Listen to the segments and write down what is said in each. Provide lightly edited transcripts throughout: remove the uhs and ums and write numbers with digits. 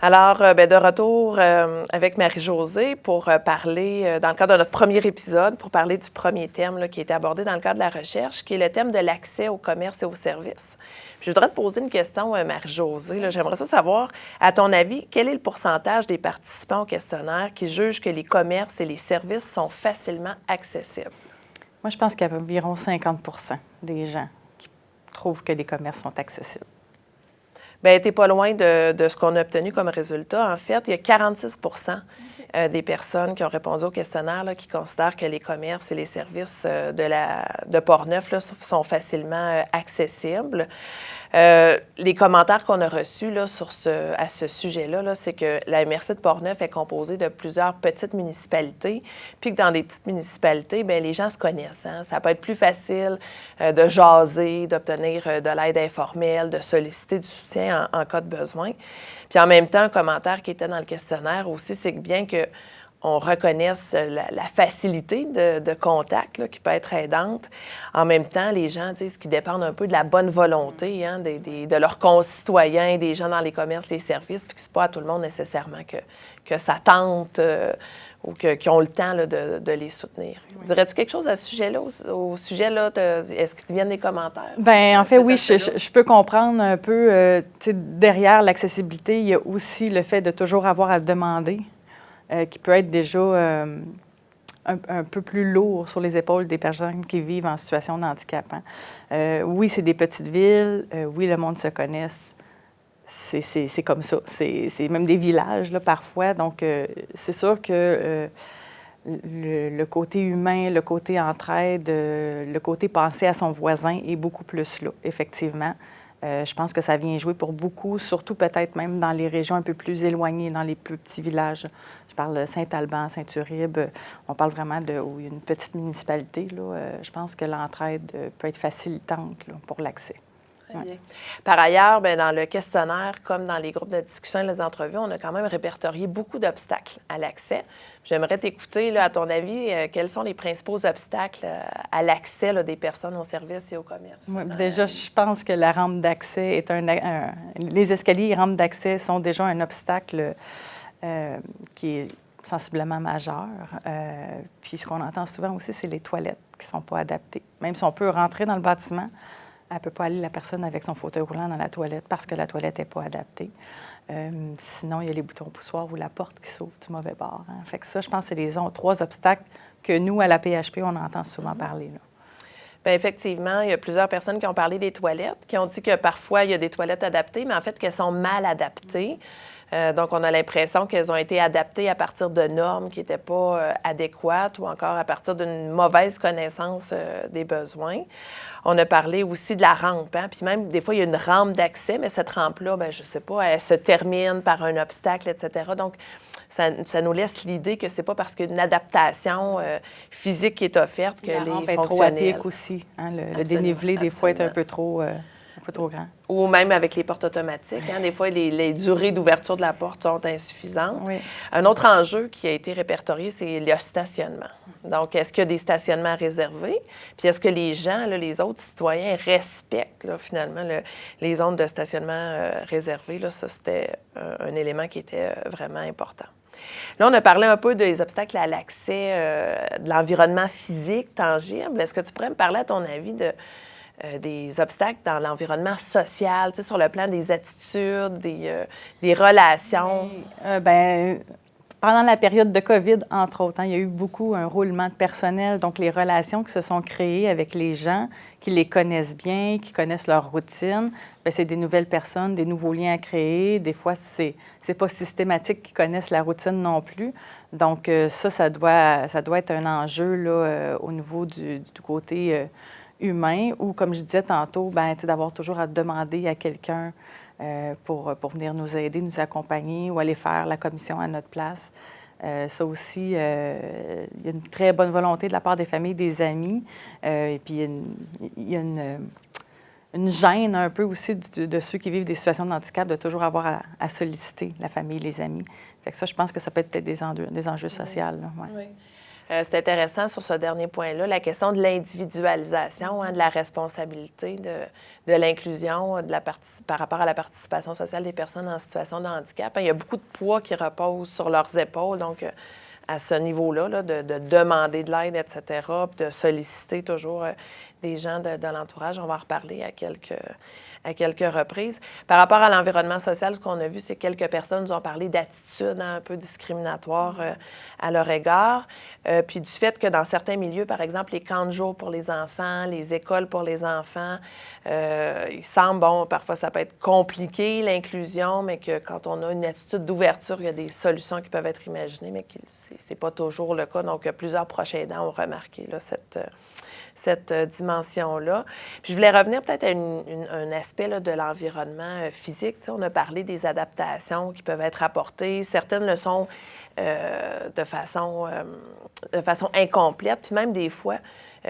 Alors, de retour avec Marie-Josée pour parler, dans le cadre de notre premier épisode, pour parler du premier thème là, qui a été abordé dans le cadre de la recherche, qui est le thème de l'accès au commerce et aux services. Puis, je voudrais te poser une question, Marie-Josée. J'aimerais savoir, à ton avis, quel est le pourcentage des participants au questionnaire qui jugent que les commerces et les services sont facilement accessibles? Moi, je pense qu'il y a environ 50 des gens qui trouvent que les commerces sont accessibles. Bien, tu n'es pas loin de ce qu'on a obtenu comme résultat. En fait, il y a 46 des personnes qui ont répondu au questionnaire là, qui considèrent que les commerces et les services de Portneuf là, sont facilement accessibles. Les commentaires qu'on a reçus là, à ce sujet-là, c'est que la MRC de Portneuf est composée de plusieurs petites municipalités, puis que dans des petites municipalités, bien, les gens se connaissent. Hein? Ça peut être plus facile de jaser, d'obtenir de l'aide informelle, de solliciter du soutien en cas de besoin. Puis en même temps, un commentaire qui était dans le questionnaire aussi, c'est que bien qu'on reconnaisse la facilité de contact là, qui peut être aidante. En même temps, les gens disent qu'ils dépendent un peu de la bonne volonté hein, de leurs concitoyens, des gens dans les commerces, les services, puis que ce n'est pas à tout le monde nécessairement que ça tente ou qui ont le temps là, de les soutenir. Oui. Dirais-tu quelque chose à ce sujet-là? Au sujet, là, est-ce qu'il te viennent des commentaires? Bien, en fait, oui, je peux comprendre un peu, derrière l'accessibilité, il y a aussi le fait de toujours avoir à demander. Qui peut être déjà un peu plus lourd sur les épaules des personnes qui vivent en situation de handicap. Hein. Oui, c'est des petites villes. Oui, le monde se connaisse. C'est comme ça. C'est même des villages, là, parfois. Donc, c'est sûr que le côté humain, le côté entraide, le côté penser à son voisin est beaucoup plus là, effectivement. Je pense que ça vient jouer pour beaucoup, surtout peut-être même dans les régions un peu plus éloignées, dans les plus petits villages. Je parle de Saint-Alban, Saint-Uribe. On parle vraiment où il y a une petite municipalité. Là, je pense que l'entraide peut être facilitante là, pour l'accès. Très bien. Par ailleurs, bien, dans le questionnaire, comme dans les groupes de discussion et les entrevues, on a quand même répertorié beaucoup d'obstacles à l'accès. J'aimerais t'écouter, là, à ton avis, quels sont les principaux obstacles à l'accès là, des personnes aux services et au commerce? Oui, déjà, je pense que la rampe d'accès est les escaliers et rampes d'accès sont déjà un obstacle qui est sensiblement majeur. Puis ce qu'on entend souvent aussi, c'est les toilettes qui ne sont pas adaptées. Même si on peut rentrer dans le bâtiment, elle ne peut pas aller, la personne, avec son fauteuil roulant dans la toilette parce que la toilette n'est pas adaptée. Sinon, il y a les boutons poussoirs ou la porte qui s'ouvre du mauvais bord. Hein. Fait que ça, je pense que c'est les trois obstacles que nous, à la PHP, on entend souvent parler. Là. Bien, effectivement, il y a plusieurs personnes qui ont parlé des toilettes, qui ont dit que parfois, il y a des toilettes adaptées, mais en fait, qu'elles sont mal adaptées. Donc, on a l'impression qu'elles ont été adaptées à partir de normes qui n'étaient pas adéquates ou encore à partir d'une mauvaise connaissance des besoins. On a parlé aussi de la rampe, hein? Puis même, des fois, il y a une rampe d'accès, mais cette rampe-là, bien, je ne sais pas, elle se termine par un obstacle, etc. Donc, ça nous laisse l'idée que ce n'est pas parce qu'il y a une adaptation physique qui est offerte que la rampe est trop à pic aussi. Hein? Le dénivelé, des fois, est un peu trop grand. Ou même avec les portes automatiques. Hein? Des fois, les durées d'ouverture de la porte sont insuffisantes. Oui. Un autre enjeu qui a été répertorié, c'est le stationnement. Donc, est-ce qu'il y a des stationnements réservés? Puis, est-ce que les gens, là, les autres citoyens, respectent là, finalement les zones de stationnement réservées? Là, ça, c'était un élément qui était vraiment important. Là, on a parlé un peu des obstacles à l'accès de l'environnement physique tangible. Est-ce que tu pourrais me parler, à ton avis, des obstacles dans l'environnement social, tu sais, sur le plan des attitudes, des relations? Bien, pendant la période de COVID, entre autres, hein, il y a eu beaucoup un roulement de personnel. Donc, les relations qui se sont créées avec les gens qui les connaissent bien, qui connaissent leur routine, bien, c'est des nouvelles personnes, des nouveaux liens à créer. Des fois, c'est pas systématique qu'ils connaissent la routine non plus. Donc, ça doit être un enjeu là, au niveau du côté humain ou, comme je disais tantôt, bien, d'avoir toujours à demander à quelqu'un pour venir nous aider, nous accompagner ou aller faire la commission à notre place. Ça aussi, il y a une très bonne volonté de la part des familles, des amis. Et puis, il y a une gêne un peu aussi de ceux qui vivent des situations de handicap de toujours avoir à solliciter la famille, les amis. Fait que ça, je pense que ça peut être des enjeux sociaux. Là, ouais. Oui. c'est intéressant sur ce dernier point-là, la question de l'individualisation, de la responsabilité, de l'inclusion, par rapport à la participation sociale des personnes en situation de handicap. Il y a beaucoup de poids qui repose sur leurs épaules, donc à ce niveau-là, là, de demander de l'aide, etc., puis de solliciter toujours des gens de l'entourage. On va en reparler à quelques reprises. Par rapport à l'environnement social, ce qu'on a vu, c'est que quelques personnes nous ont parlé d'attitudes un peu discriminatoires à leur égard. Puis du fait que dans certains milieux, par exemple, les camps de jour pour les enfants, les écoles pour les enfants, il semble, bon, parfois ça peut être compliqué, l'inclusion, mais que quand on a une attitude d'ouverture, il y a des solutions qui peuvent être imaginées, mais c'est pas toujours le cas. Donc, plusieurs proches aidants ont remarqué là, cette dimension-là. Puis je voulais revenir peut-être à un aspect là, de l'environnement physique. Tu sais, on a parlé des adaptations qui peuvent être apportées. Certaines le sont de façon incomplète. Puis même des fois,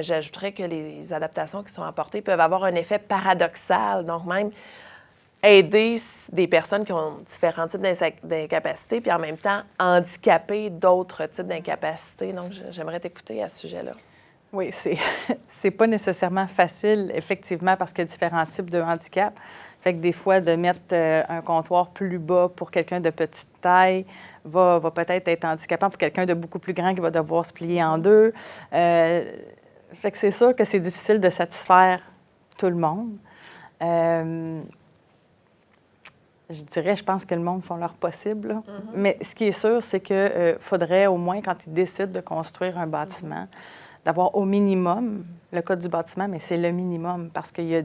j'ajouterais que les adaptations qui sont apportées peuvent avoir un effet paradoxal. Donc même aider des personnes qui ont différents types d'incapacités, puis en même temps handicaper d'autres types d'incapacités. Donc j'aimerais t'écouter à ce sujet-là. Oui, c'est pas nécessairement facile, effectivement, parce qu'il y a différents types de handicap. Fait que des fois, de mettre un comptoir plus bas pour quelqu'un de petite taille va peut-être être handicapant pour quelqu'un de beaucoup plus grand qui va devoir se plier en deux. Fait que c'est sûr que c'est difficile de satisfaire tout le monde. Je pense que le monde font leur possible. Là. Mais ce qui est sûr, c'est qu'il faudrait au moins, quand ils décident de construire un bâtiment, d'avoir au minimum le code du bâtiment, mais c'est le minimum parce qu'il y a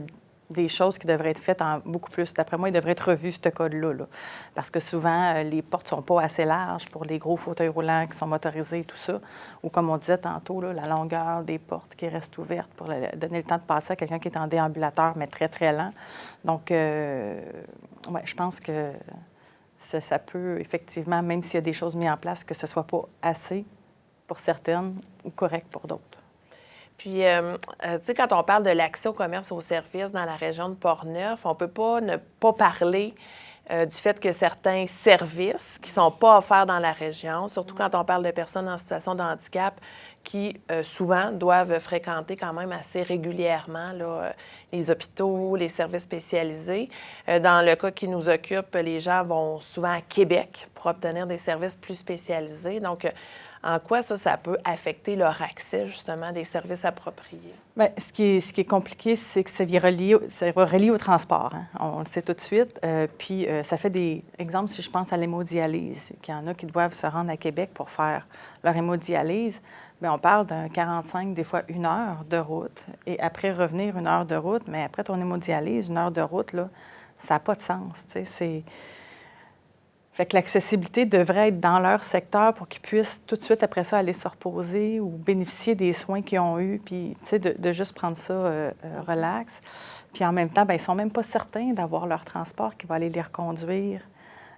des choses qui devraient être faites en beaucoup plus. D'après moi, il devrait être revu, ce code-là. Là. Parce que souvent, les portes ne sont pas assez larges pour les gros fauteuils roulants qui sont motorisés et tout ça. Ou comme on disait tantôt, là, la longueur des portes qui restent ouvertes pour donner le temps de passer à quelqu'un qui est en déambulateur, mais très, très lent. Donc, ouais, je pense que ça peut, effectivement, même s'il y a des choses mises en place, que ce ne soit pas assez pour certaines ou correct pour d'autres. Puis, tu sais, quand on parle de l'accès au commerce et aux services dans la région de Portneuf, on ne peut pas ne pas parler du fait que certains services qui ne sont pas offerts dans la région, surtout quand on parle de personnes en situation de handicap, qui souvent doivent fréquenter quand même assez régulièrement là, les hôpitaux, les services spécialisés. Dans le cas qui nous occupe, les gens vont souvent à Québec pour obtenir des services plus spécialisés. Donc, en quoi ça peut affecter leur accès, justement, à des services appropriés? Bien, ce qui est compliqué, c'est que ça va relier au transport. Hein? On le sait tout de suite. Puis, ça fait des exemples, si je pense à l'hémodialyse, qu'il y en a qui doivent se rendre à Québec pour faire leur hémodialyse. Bien, on parle d'un 45, des fois 1 heure de route. Et après, revenir 1 heure de route, mais après ton hémodialyse, 1 heure de route, là, ça n'a pas de sens. Tu sais, Fait que l'accessibilité devrait être dans leur secteur pour qu'ils puissent tout de suite après ça aller se reposer ou bénéficier des soins qu'ils ont eus, puis tu sais, de juste prendre ça relax. Puis en même temps, bien, ils ne sont même pas certains d'avoir leur transport qui va aller les reconduire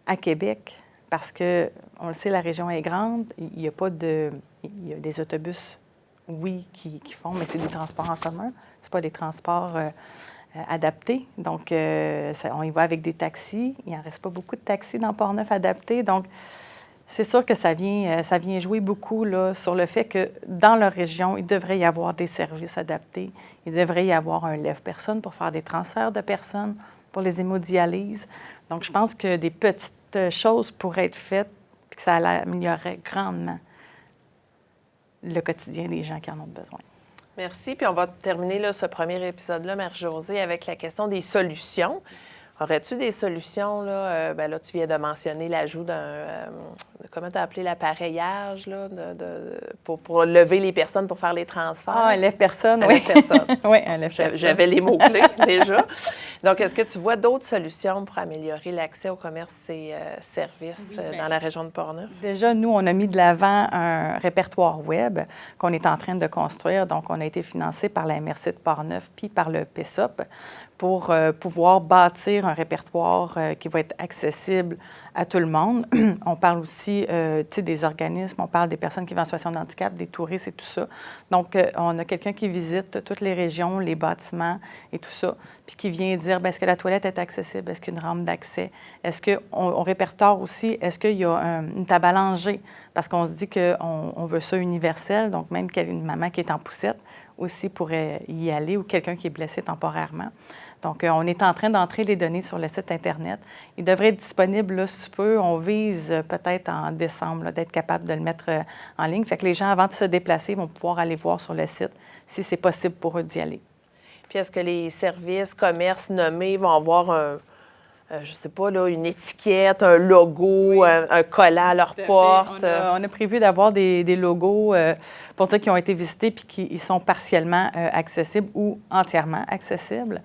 à Québec parce que, on le sait, la région est grande, il y a pas de... Il y a des autobus, oui, qui font, mais c'est des transports en commun, c'est pas des transports... adaptés. Donc, on y va avec des taxis. Il n'en reste pas beaucoup de taxis dans Portneuf adaptés. Donc, c'est sûr que ça vient jouer beaucoup là, sur le fait que dans leur région, il devrait y avoir des services adaptés. Il devrait y avoir un lève-personne pour faire des transferts de personnes pour les hémodialyses. Donc, je pense que des petites choses pourraient être faites et que ça améliorerait grandement le quotidien des gens qui en ont besoin. Merci. Puis on va terminer là, ce premier épisode-là, Marie-Josée, avec la question des solutions. Aurais-tu des solutions? Là, là, tu viens de mentionner l'ajout d'un... comment tu as appelé l'appareillage là, pour lever les personnes, pour faire les transferts? Ah, un lève-personne, oui. Oui, un lève-personne. J'avais les mots-clés déjà. Donc, est-ce que tu vois d'autres solutions pour améliorer l'accès au commerce et services dans la région de Portneuf? Déjà, nous, on a mis de l'avant un répertoire web qu'on est en train de construire. Donc, on a été financé par la MRC de Portneuf puis par le PESOP pour pouvoir bâtir un répertoire qui va être accessible à tout le monde. On parle aussi des organismes, on parle des personnes qui vivent en situation de handicap, des touristes et tout ça. Donc, on a quelqu'un qui visite toutes les régions, les bâtiments et tout ça, puis qui vient dire, est-ce que la toilette est accessible? Est-ce qu'il y a une rampe d'accès? Est-ce qu'on répertoire aussi, est-ce qu'il y a une table à langer? Parce qu'on se dit qu'on veut ça universel, donc même une maman qui est en poussette aussi pourrait y aller ou quelqu'un qui est blessé temporairement. Donc, on est en train d'entrer les données sur le site Internet. Il devrait être disponible là, sous peu. On vise peut-être en décembre là, d'être capable de le mettre en ligne. Fait que les gens, avant de se déplacer, vont pouvoir aller voir sur le site si c'est possible pour eux d'y aller. Puis, est-ce que les services, commerces nommés vont avoir je ne sais pas, là, une étiquette, un logo, oui, un collant à leur porte? On a prévu d'avoir des logos pour dire qu'ils ont été visités puis qu'ils sont partiellement accessibles ou entièrement accessibles.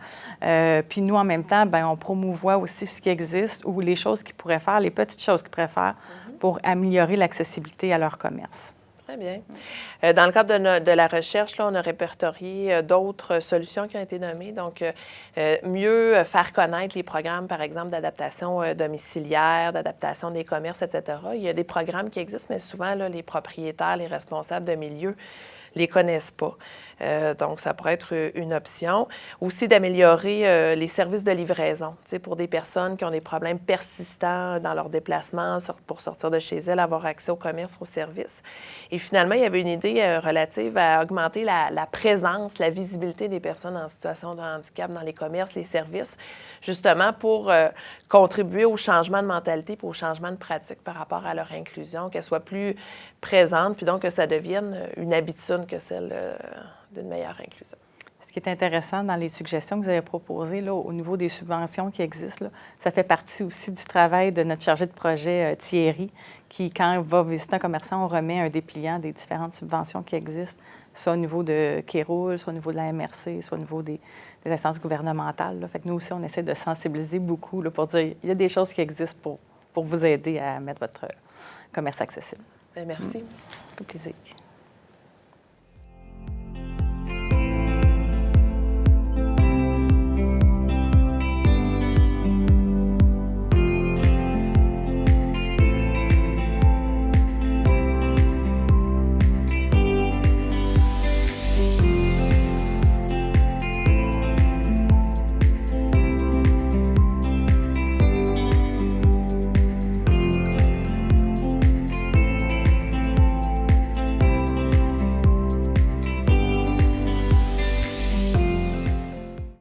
Puis nous, en même temps, bien, on promouvoit aussi ce qui existe ou les choses qu'ils pourraient faire, les petites choses qu'ils pourraient faire pour améliorer l'accessibilité à leur commerce. Très bien. Dans le cadre de la recherche, là, on a répertorié d'autres solutions qui ont été nommées. Donc, mieux faire connaître les programmes, par exemple, d'adaptation domiciliaire, d'adaptation des commerces, etc. Il y a des programmes qui existent, mais souvent, là, les propriétaires, les responsables de milieux ne les connaissent pas. Donc, ça pourrait être une option. Aussi, d'améliorer les services de livraison, pour des personnes qui ont des problèmes persistants dans leur déplacement pour sortir de chez elles, avoir accès au commerce, aux services. Et finalement, il y avait une idée relative à augmenter la présence, la visibilité des personnes en situation de handicap dans les commerces, les services, justement pour contribuer au changement de mentalité et au changement de pratique par rapport à leur inclusion, qu'elle soit plus présente, puis donc que ça devienne une habitude que celle d'une meilleure inclusion. Ce qui est intéressant dans les suggestions que vous avez proposées là, au niveau des subventions qui existent, là, ça fait partie aussi du travail de notre chargé de projet Thierry, qui, quand il va visiter un commerçant, on remet un dépliant des différentes subventions qui existent, soit au niveau de Kéroul, soit au niveau de la MRC, soit au niveau des instances gouvernementales. Là. Fait que nous aussi, on essaie de sensibiliser beaucoup là, pour dire il y a des choses qui existent pour vous aider à mettre votre commerce accessible. Bien, merci. Ça fait plaisir.